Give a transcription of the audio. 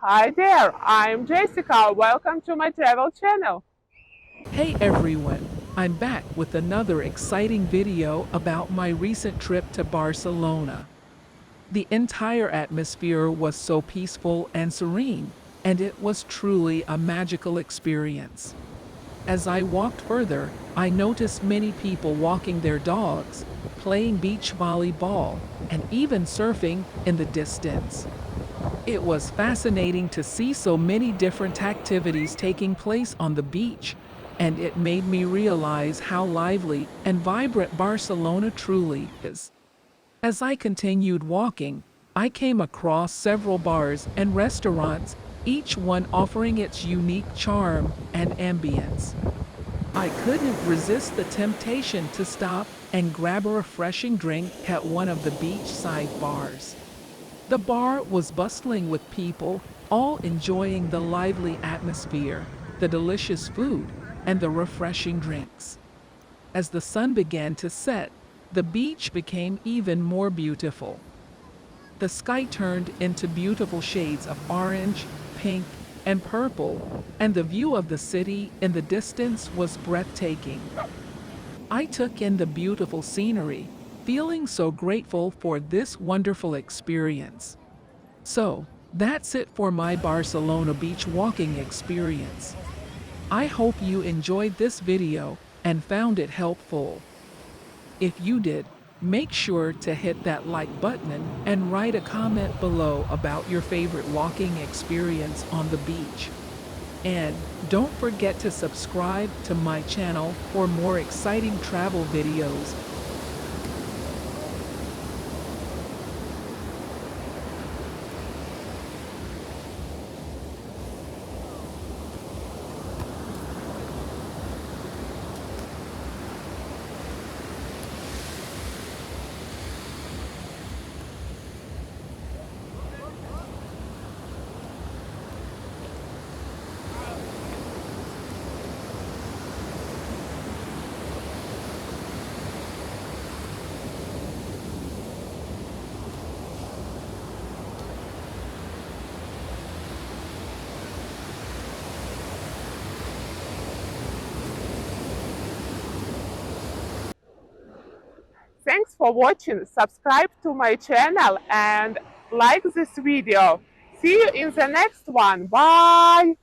Hi there, I'm Jessica. Welcome to my travel channel. Hey everyone, I'm back with another exciting video about my recent trip to Barcelona. The entire atmosphere was so peaceful and serene, and it was truly a magical experience. As I walked further, I noticed many people walking their dogs, playing beach volleyball, and even surfing in the distance. It was fascinating to see so many different activities taking place on the beach, and it made me realize how lively and vibrant Barcelona truly is. As I continued walking, I came across several bars and restaurants, each one offering its unique charm and ambience. I couldn't resist the temptation to stop and grab a refreshing drink at one of the beachside bars. The bar was bustling with people, all enjoying the lively atmosphere, the delicious food, and the refreshing drinks. As the sun began to set, the beach became even more beautiful. The sky turned into beautiful shades of orange, pink, and purple, and the view of the city in the distance was breathtaking. I took in the beautiful scenery, feeling so grateful for this wonderful experience. So, that's it for my Barcelona beach walking experience. I hope you enjoyed this video and found it helpful. If you did, make sure to hit that like button and write a comment below about your favorite walking experience on the beach. And don't forget to subscribe to my channel for more exciting travel videos. Thanks for watching. Subscribe to my channel and like this video. See you in the next one. Bye!